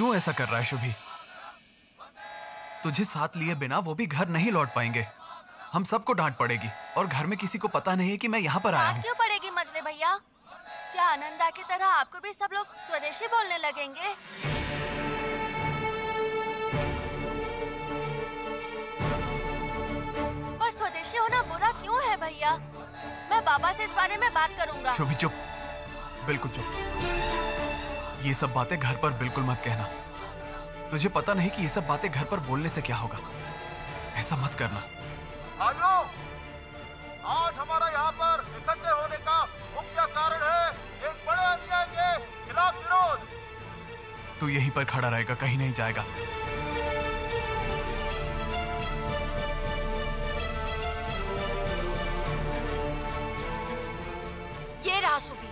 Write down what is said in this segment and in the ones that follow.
क्यों ऐसा कर रहा है शुभी? तुझे साथ लिए बिना वो भी घर नहीं लौट पाएंगे। हम सबको डांट पड़ेगी और घर में किसी को पता नहीं है कि मैं यहाँ पर आया हूँ। क्यों पड़ेगी मजले भैया? क्या आनंदा की तरह आपको भी सब लोग स्वदेशी बोलने लगेंगे? पर स्वदेशी होना बुरा क्यों है भैया? मैं पापा से इस बारे में बात करूंगा। शुभी चुप, बिल्कुल चुप। ये सब बातें घर पर बिल्कुल मत कहना। तुझे पता नहीं कि ये सब बातें घर पर बोलने से क्या होगा। ऐसा मत करना। भाइयों, आज हमारा यहाँ पर इकट्ठे होने का मुख्य कारण है एक बड़े अन्याय के खिलाफ विरोध। तू यहीं पर खड़ा रहेगा, कहीं नहीं जाएगा। ये रहा सुबी,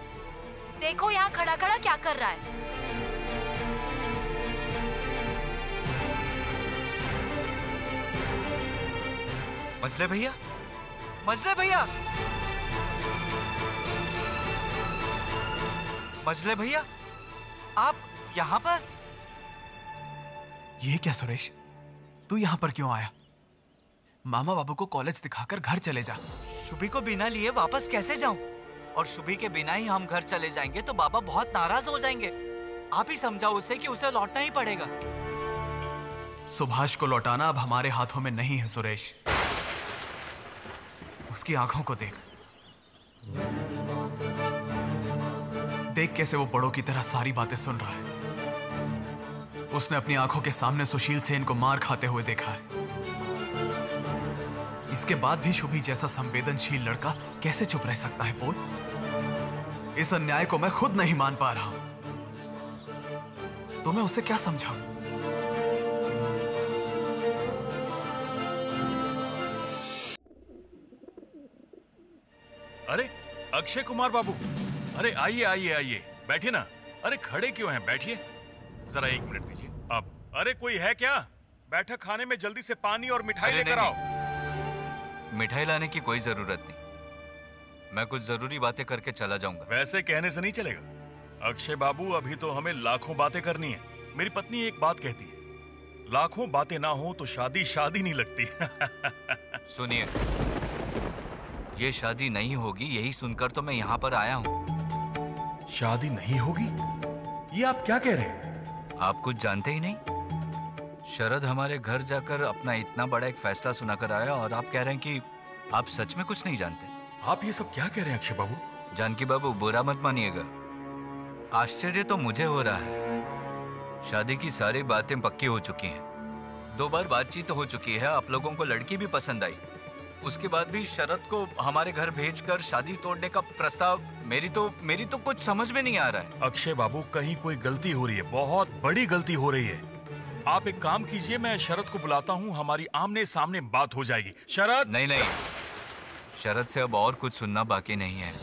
देखो यहाँ खड़ा खड़ा क्या कर रहा है। मजले भैया, मजले भैया, मजले भैया, आप यहाँ पर? ये क्या सुरेश, तू यहाँ पर क्यों आया? मामा बाबू को कॉलेज दिखाकर घर चले जा। शुभी को बिना लिए वापस कैसे जाऊं? और शुभी के बिना ही हम घर चले जाएंगे तो बाबा बहुत नाराज हो जाएंगे। आप ही समझाओ उसे कि उसे लौटना ही पड़ेगा। सुभाष को लौटाना अब हमारे हाथों में नहीं है सुरेश। उसकी आंखों को देख, देख कैसे वो बड़ों की तरह सारी बातें सुन रहा है। उसने अपनी आंखों के सामने सुशील सेन को मार खाते हुए देखा है। इसके बाद भी शुभी जैसा संवेदनशील लड़का कैसे चुप रह सकता है? बोल, इस अन्याय को मैं खुद नहीं मान पा रहा हूं, तो मैं उसे क्या समझाऊं? अरे अक्षय कुमार बाबू, अरे आइए आइए आइए, बैठिए ना। अरे खड़े क्यों हैं, बैठिए। जरा 1 मिनट दीजिए। अब अरे कोई है क्या? बैठक खाने में जल्दी से पानी और मिठाई लेकर आओ। मिठाई लाने की कोई जरूरत नहीं, मैं कुछ जरूरी बातें करके चला जाऊंगा। वैसे कहने से नहीं चलेगा अक्षय बाबू, अभी तो हमें लाखों बातें करनी है। मेरी पत्नी एक बात कहती है, लाखों बातें ना हो तो शादी शादी नहीं लगती। सुनिए, ये शादी नहीं होगी, यही सुनकर तो मैं यहाँ पर आया हूँ। शादी नहीं होगी? ये आप क्या कह रहे हैं? आप कुछ जानते ही नहीं। शरद हमारे घर जाकर अपना इतना बड़ा एक फैसला सुनाकर आया और आप कह रहे हैं कि आप सच में कुछ नहीं जानते। आप ये सब क्या कह रहे हैं अक्षय बाबू? जानकी बाबू, बुरा मत मानिएगा, आश्चर्य तो मुझे हो रहा है। शादी की सारी बातें पक्की हो चुकी हैं, 2 बार बातचीत हो चुकी है, आप लोगों को लड़की भी पसंद आई। उसके बाद भी शरद को हमारे घर भेजकर शादी तोड़ने का प्रस्ताव, मेरी तो कुछ समझ में नहीं आ रहा है। अक्षय बाबू, कहीं कोई गलती हो रही है, बहुत बड़ी गलती हो रही है। आप एक काम कीजिए, मैं शरद को बुलाता हूँ, हमारी आमने सामने बात हो जाएगी। शरद! नहीं, शरद से अब और कुछ सुनना बाकी नहीं है।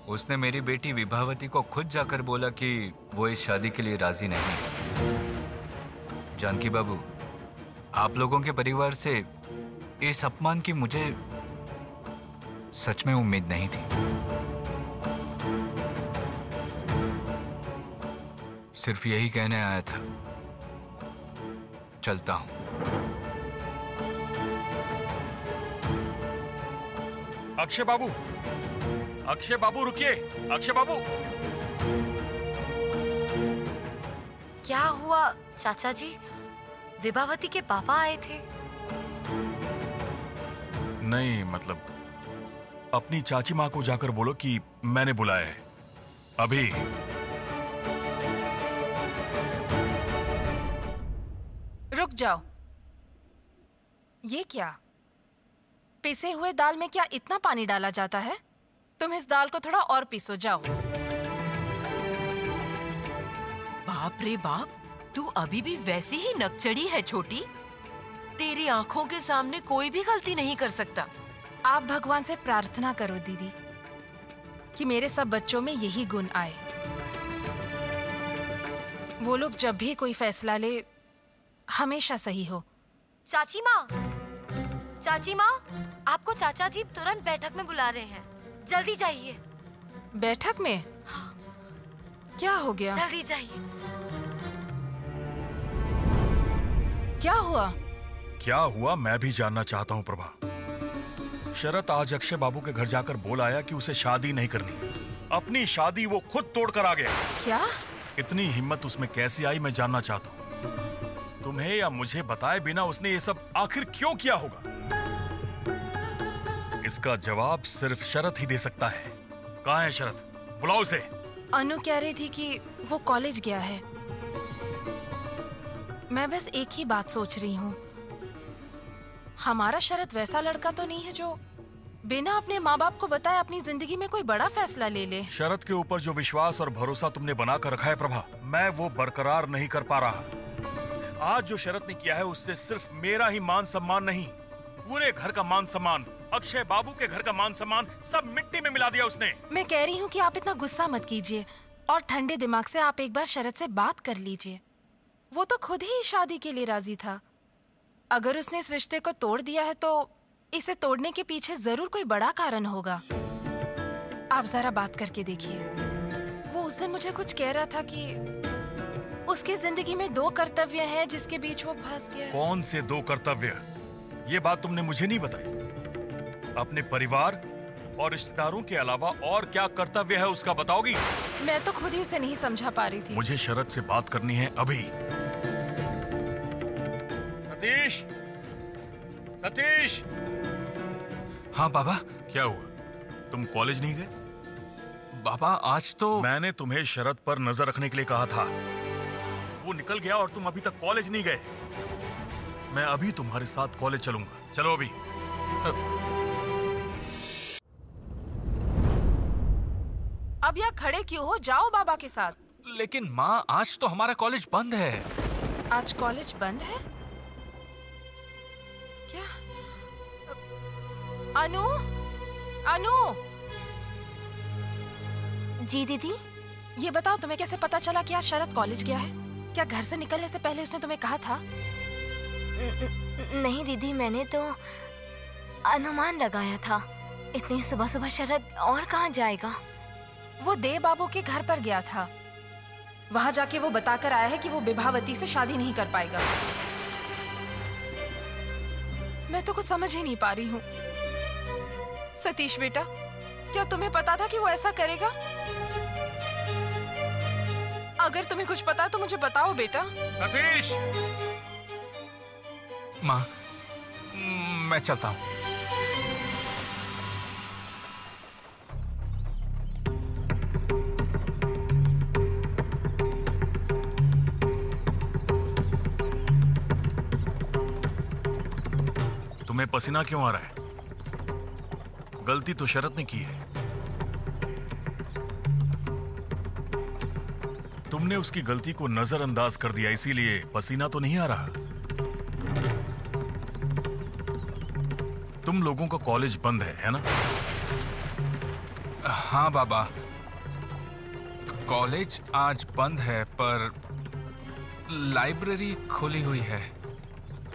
उसने मेरी बेटी विभावती को खुद जाकर बोला कि वो इस शादी के लिए राजी नहीं है। जानकी बाबू, आप लोगों के परिवार से इस अपमान की मुझे सच में उम्मीद नहीं थी। सिर्फ यही कहने आया था। चलता हूं। अक्षय बाबू, अक्षय बाबू रुकिए। अक्षय बाबू! क्या हुआ चाचा जी? विभावती के पापा आए थे? नहीं, मतलब अपनी चाची माँ को जाकर बोलो कि मैंने बुलाया है अभी। रुक जाओ, ये क्या? पिसे हुए दाल में क्या इतना पानी डाला जाता है? तुम इस दाल को थोड़ा और पीसो, जाओ। बाप रे बाप, तू अभी भी वैसी ही नकचड़ी है छोटी। तेरी आंखों के सामने कोई भी गलती नहीं कर सकता। आप भगवान से प्रार्थना करो दीदी कि मेरे सब बच्चों में यही गुण आए। वो लोग जब भी कोई फैसला ले हमेशा सही हो। चाची माँ, आपको चाचा जी तुरंत बैठक में बुला रहे हैं, जल्दी जाइए। बैठक में? क्या हो गया? जल्दी जाइए। क्या हुआ? क्या हुआ मैं भी जानना चाहता हूँ प्रभा। शरत आज अक्षय बाबू के घर जाकर बोल आया कि उसे शादी नहीं करनी। अपनी शादी वो खुद तोड़ कर आ गया। क्या? इतनी हिम्मत उसमें कैसी आई मैं जानना चाहता हूँ। तुम्हें या मुझे बताए बिना उसने ये सब आखिर क्यों किया होगा? इसका जवाब सिर्फ शरत ही दे सकता है। कहाँ है शरत? बुलाओ उसे। अनु कह रही थी कि वो कॉलेज गया है। मैं बस एक ही बात सोच रही हूँ, हमारा शरत वैसा लड़का तो नहीं है जो बिना अपने माँ बाप को बताए अपनी जिंदगी में कोई बड़ा फैसला ले ले। शरत के ऊपर जो विश्वास और भरोसा तुमने बना कर रखा है प्रभा, मैं वो बरकरार नहीं कर पा रहा। आज जो शरत ने किया है उससे सिर्फ मेरा ही मान सम्मान नहीं, पूरे घर का मान सम्मान, अक्षय बाबू के घर का मान सम्मान सब मिट्टी में मिला दिया उसने। मैं कह रही हूँ कि आप इतना गुस्सा मत कीजिए और ठंडे दिमाग से आप एक बार शरत से बात कर लीजिए। वो तो खुद ही शादी के लिए राजी था। अगर उसने इस रिश्ते को तोड़ दिया है तो इसे तोड़ने के पीछे जरूर कोई बड़ा कारण होगा। आप जरा बात करके देखिए। वो उस दिन मुझे कुछ कह रहा था कि उसकी जिंदगी में 2 कर्तव्य हैं जिसके बीच वो फंस गया। कौन से 2 कर्तव्य? ये बात तुमने मुझे नहीं बताई। अपने परिवार और रिश्तेदारों के अलावा और क्या कर्तव्य है उसका बताओगी? मैं तो खुद ही उसे नहीं समझा पा रही थी। मुझे शरत से बात करनी है अभी। सतीश, सतीश। हाँ बाबा। क्या हुआ? तुम कॉलेज नहीं गए? बाबा आज तो मैंने तुम्हें शरत पर नजर रखने के लिए कहा था। वो निकल गया और तुम अभी तक कॉलेज नहीं गए। मैं अभी तुम्हारे साथ कॉलेज चलूंगा। चलो अभी। अब यहाँ खड़े क्यों हो? जाओ बाबा के साथ। लेकिन माँ आज तो हमारा कॉलेज बंद है। आज कॉलेज बंद है? क्या? अनु, अनु। जी दीदी। ये बताओ तुम्हें कैसे पता चला कि आज शरत कॉलेज गया है? क्या घर से निकलने से पहले उसने तुम्हें कहा था? नहीं दीदी, मैंने तो अनुमान लगाया था। इतनी सुबह सुबह शरत और कहाँ जाएगा? वो देव बाबू के घर पर गया था। वहाँ जाके वो बताकर आया है कि वो विभावती से शादी नहीं कर पाएगा। मैं तो कुछ समझ ही नहीं पा रही हूँ। सतीश बेटा, क्या तुम्हें पता था कि वो ऐसा करेगा? अगर तुम्हें कुछ पता है तो मुझे बताओ बेटा। सतीश! माँ, मैं चलता हूँ। तुम्हें पसीना क्यों आ रहा है? गलती तो शरत ने की है। तुमने उसकी गलती को नजरअंदाज कर दिया, इसीलिए पसीना तो नहीं आ रहा। तुम लोगों का कॉलेज बंद है ना? हाँ बाबा, कॉलेज आज बंद है पर लाइब्रेरी खुली हुई है।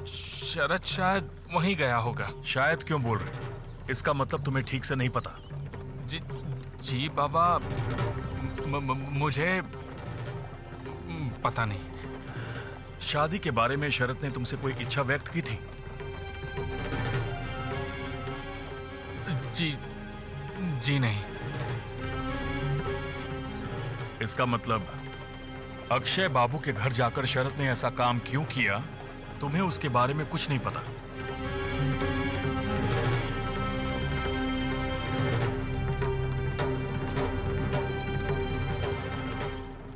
शरत शायद वहीं गया होगा। शायद क्यों बोल रहे? इसका मतलब तुम्हें ठीक से नहीं पता। जी बाबा, मुझे पता नहीं। शादी के बारे में शरत ने तुमसे कोई इच्छा व्यक्त की थी? जी नहीं। इसका मतलब अक्षय बाबू के घर जाकर शरत ने ऐसा काम क्यों किया, तुम्हें उसके बारे में कुछ नहीं पता।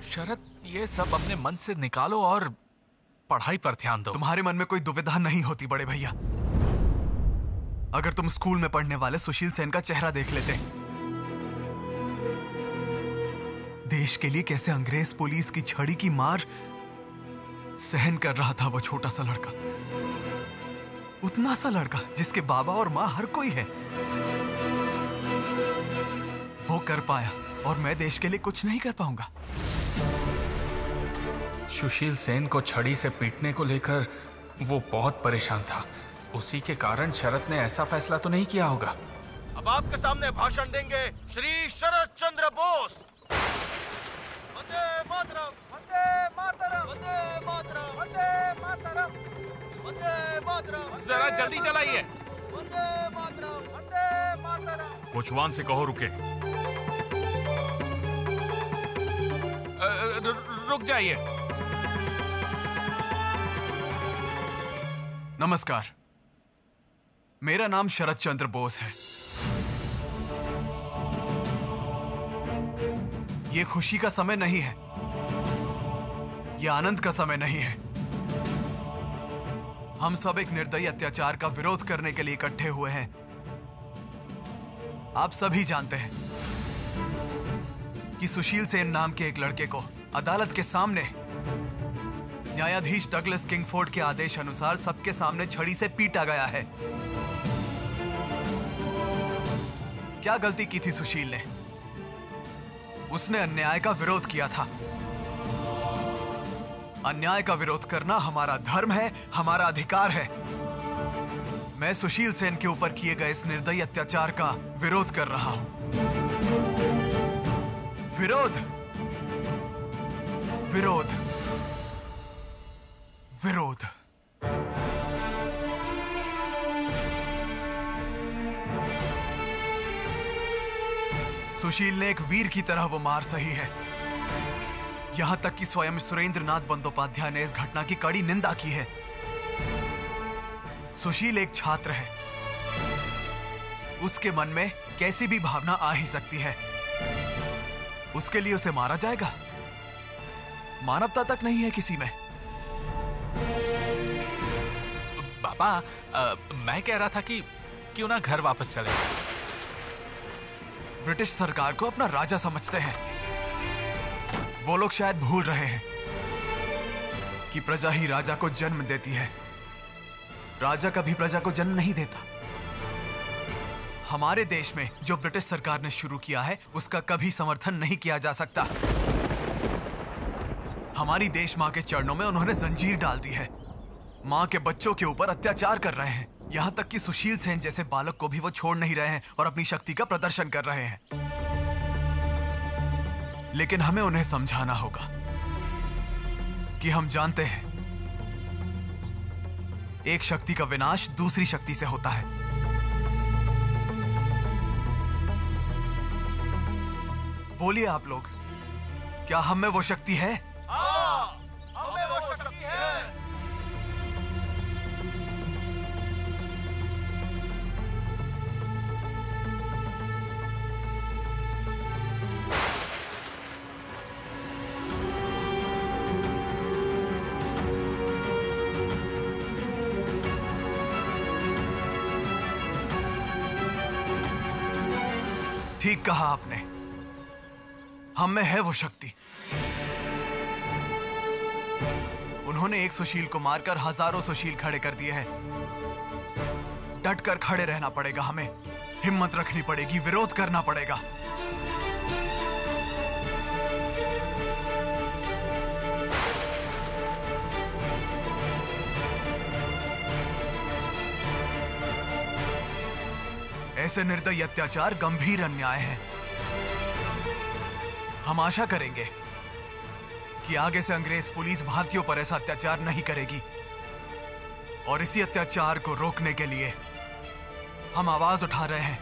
शरत, ये सब अपने मन से निकालो और पढ़ाई पर ध्यान दो। तुम्हारे मन में कोई दुविधा नहीं होती बड़े भैया? अगर तुम स्कूल में पढ़ने वाले सुशील सेन का चेहरा देख लेते, देश के लिए कैसे अंग्रेज पुलिस की छड़ी की मार सहन कर रहा था वो छोटा सा लड़का, उतना सा लड़का जिसके बाबा और माँ हर कोई है, वो कर पाया और मैं देश के लिए कुछ नहीं कर पाऊंगा। सुशील सेन को छड़ी से पीटने को लेकर वो बहुत परेशान था। उसी के कारण शरत ने ऐसा फैसला तो नहीं किया होगा। अब आपके सामने भाषण देंगे श्री शरत चंद्र बोस। वंदे मातरम, वंदे मातरम, वंदे मातरम, वंदे मातरम। जरा जल्दी चलाइए। कोचवान से कहो रुके। रुक जाइए। नमस्कार, मेरा नाम शरद चंद्र बोस है। ये खुशी का समय नहीं है, ये आनंद का समय नहीं है। हम सब एक निर्दयी अत्याचार का विरोध करने के लिए इकट्ठे हुए हैं। आप सभी जानते हैं कि सुशील सेन नाम के एक लड़के को अदालत के सामने न्यायाधीश डगलस किंगफोर्ड के आदेश अनुसार सबके सामने छड़ी से पीटा गया है। क्या गलती की थी सुशील ने? उसने अन्याय का विरोध किया था। अन्याय का विरोध करना हमारा धर्म है, हमारा अधिकार है। मैं सुशील सेन के ऊपर किए गए इस निर्दयी अत्याचार का विरोध कर रहा हूं। विरोध, विरोध, विरोध। सुशील ने एक वीर की तरह वो मार सही है। यहां तक कि स्वयं सुरेंद्रनाथ बंदोपाध्याय ने इस घटना की कड़ी निंदा की है। सुशील एक छात्र है, उसके मन में कैसी भी भावना आ ही सकती है। उसके लिए उसे मारा जाएगा? मानवता तक नहीं है किसी में। पापा, मैं कह रहा था कि क्यों ना घर वापस चले। ब्रिटिश सरकार को अपना राजा समझते हैं। वो लोग शायद भूल रहे हैं कि प्रजा ही राजा को जन्म देती है। राजा कभी प्रजा को जन्म नहीं देता। हमारे देश में जो ब्रिटिश सरकार ने शुरू किया है उसका कभी समर्थन नहीं किया जा सकता। हमारी देश मां के चरणों में उन्होंने जंजीर डाल दी है। मां के बच्चों के ऊपर अत्याचार कर रहे हैं। यहां तक कि सुशील सेन जैसे बालक को भी वो छोड़ नहीं रहे हैं और अपनी शक्ति का प्रदर्शन कर रहे हैं। लेकिन हमें उन्हें समझाना होगा कि हम जानते हैं एक शक्ति का विनाश दूसरी शक्ति से होता है। बोलिए आप लोग, क्या हम में वो शक्ति है? हमें वो शक्ति है। ठीक कहा आपने, हम में है वो शक्ति। उन्होंने एक सुशील को मारकर हजारों सुशील खड़े कर दिए हैं। डटकर खड़े रहना पड़ेगा हमें, हिम्मत रखनी पड़ेगी, विरोध करना पड़ेगा। ऐसे निर्दयी अत्याचार गंभीर अन्याय है। हम आशा करेंगे कि आगे से अंग्रेज पुलिस भारतीयों पर ऐसा अत्याचार नहीं करेगी। और इसी अत्याचार को रोकने के लिए हम आवाज उठा रहे हैं,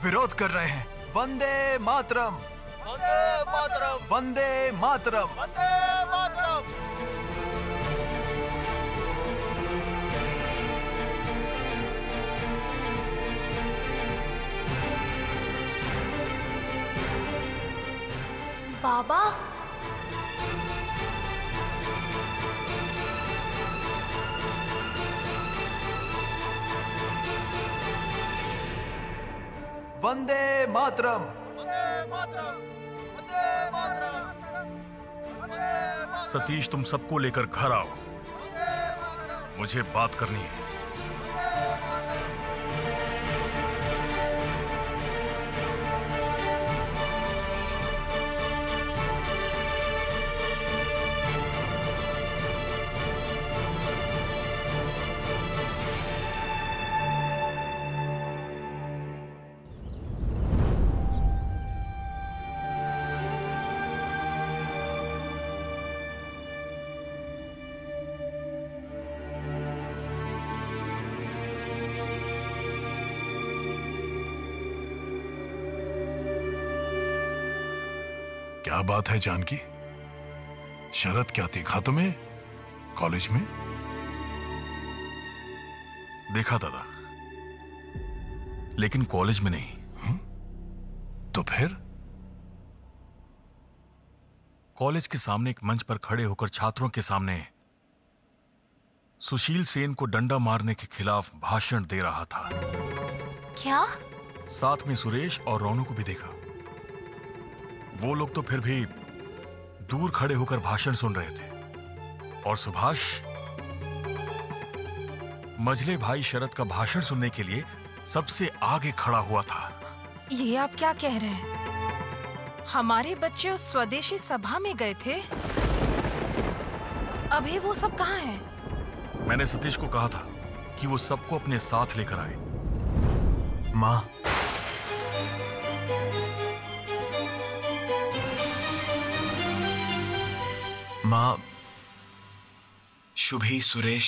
विरोध कर रहे हैं। वंदे मातरम, वंदे मातरम, वंदे मातरम। वंदे मातरम। बाबा, वंदे मातरम। वंदे मातरम, वंदे मातरम, वंदे मातरम। सतीश, तुम सबको लेकर घर आओ, मुझे बात करनी है। क्या बात है जानकी? शरद क्या देखा तुम्हें कॉलेज में? देखा दादा, लेकिन कॉलेज में नहीं। तो फिर? कॉलेज के सामने एक मंच पर खड़े होकर छात्रों के सामने सुशील सेन को डंडा मारने के खिलाफ भाषण दे रहा था। क्या? साथ में सुरेश और रोनू को भी देखा। वो लोग तो फिर भी दूर खड़े होकर भाषण सुन रहे थे, और सुभाष मझले भाई शरद का भाषण सुनने के लिए सबसे आगे खड़ा हुआ था। ये आप क्या कह रहे हैं? हमारे बच्चे उस स्वदेशी सभा में गए थे, अभी वो सब कहाँ हैं? मैंने सतीश को कहा था कि वो सबको अपने साथ लेकर आए। माँ, माँ, शुभी, सुरेश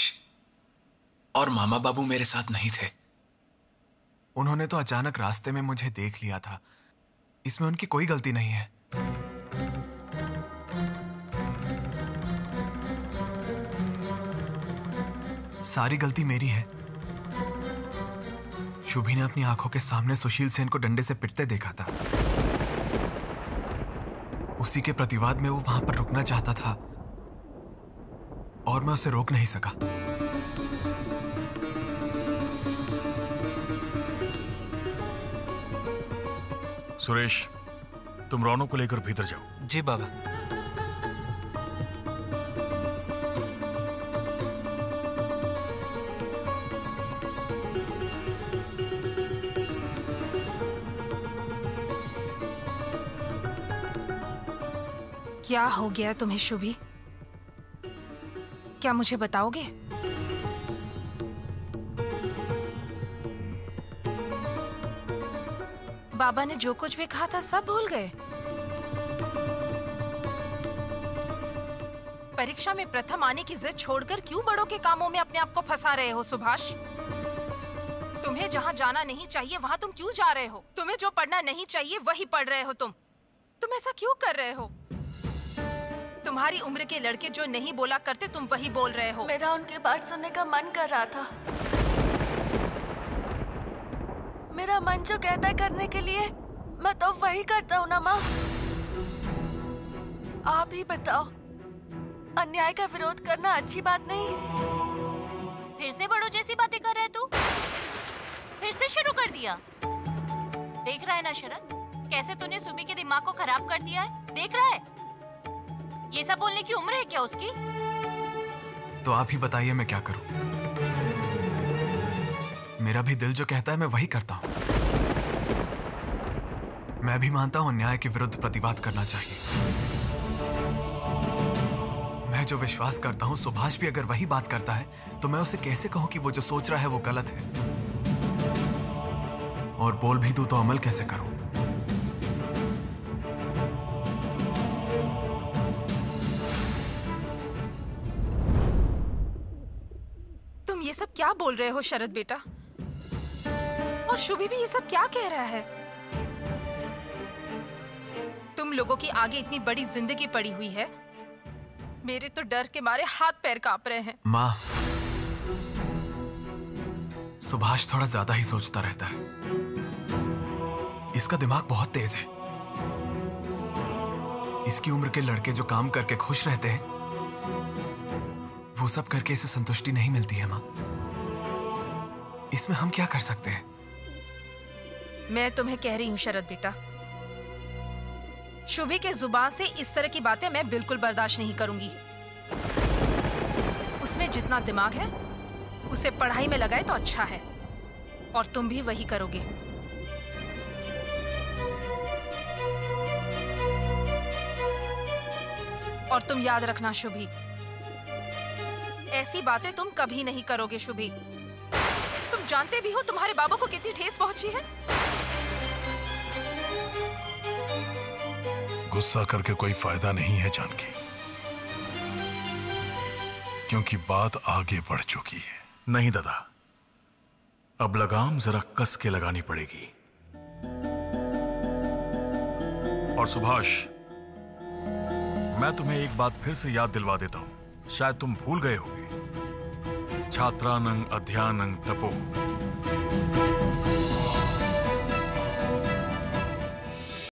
और मामा बाबू मेरे साथ नहीं थे। उन्होंने तो अचानक रास्ते में मुझे देख लिया था। इसमें उनकी कोई गलती नहीं है। सारी गलती मेरी है। शुभी ने अपनी आंखों के सामने सुशील सेन को डंडे से पिटते देखा था। उसी के प्रतिवाद में वो वहां पर रुकना चाहता था और मैं उसे रोक नहीं सका। सुरेश, तुम रोनू को लेकर भीतर जाओ। जी बाबा। क्या हो गया तुम्हें शुभी? क्या मुझे बताओगे? बाबा ने जो कुछ भी कहा था सब भूल गए? परीक्षा में प्रथम आने की जिद छोड़कर क्यों बड़ों के कामों में अपने आप को फंसा रहे हो सुभाष? तुम्हें जहाँ जाना नहीं चाहिए वहाँ तुम क्यों जा रहे हो? तुम्हें जो पढ़ना नहीं चाहिए वही पढ़ रहे हो तुम ऐसा क्यों कर रहे हो? तुम्हारी उम्र के लड़के जो नहीं बोला करते तुम वही बोल रहे हो। मेरा उनकी बात सुनने का मन कर रहा था। मेरा मन जो कहता है करने के लिए मैं तो वही करता हूँ ना माँ। आप ही बताओ, अन्याय का विरोध करना अच्छी बात नहीं? फिर से बड़ों जैसी बातें कर रहे तू? फिर से शुरू कर दिया? देख रहा है ना शरद, कैसे तूने सुबी के दिमाग को खराब कर दिया है? देख रहा है? ये सब बोलने की उम्र है क्या उसकी? तो आप ही बताइए मैं क्या करूं? मेरा भी दिल जो कहता है मैं वही करता हूं। मैं भी मानता हूं अन्याय के विरुद्ध प्रतिवाद करना चाहिए। मैं जो विश्वास करता हूं सुभाष भी अगर वही बात करता है तो मैं उसे कैसे कहूं कि वो जो सोच रहा है वो गलत है? और बोल भी दूं तो अमल कैसे करूं? तुम ये सब क्या बोल रहे हो शरद बेटा? और शुभी भी ये सब क्या कह रहा है? तुम लोगों की आगे इतनी बड़ी जिंदगी पड़ी हुई है, मेरे तो डर के मारे हाथ पैर कांप रहे हैं। माँ, सुभाष थोड़ा ज्यादा ही सोचता रहता है। इसका दिमाग बहुत तेज है। इसकी उम्र के लड़के जो काम करके खुश रहते हैं, वो सब करके इसे संतुष्टि नहीं मिलती है माँ। इसमें हम क्या कर सकते हैं? मैं तुम्हें कह रही हूँ शरद बेटा, शुभी के जुबान से इस तरह की बातें मैं बिल्कुल बर्दाश्त नहीं करूंगी। उसमें जितना दिमाग है उसे पढ़ाई में लगाए तो अच्छा है, और तुम भी वही करोगे। और तुम याद रखना शुभी, ऐसी बातें तुम कभी नहीं करोगे शुभी। तुम जानते भी हो तुम्हारे बाबा को कितनी ठेस पहुंची है। गुस्सा करके कोई फायदा नहीं है जानकी, क्योंकि बात आगे बढ़ चुकी है। नहीं दादा, अब लगाम जरा कस के लगानी पड़ेगी। और सुभाष, मैं तुम्हें एक बात फिर से याद दिलवा देता हूँ, शायद तुम भूल गए होगे। छात्रानंग अध्ययनंग तपो।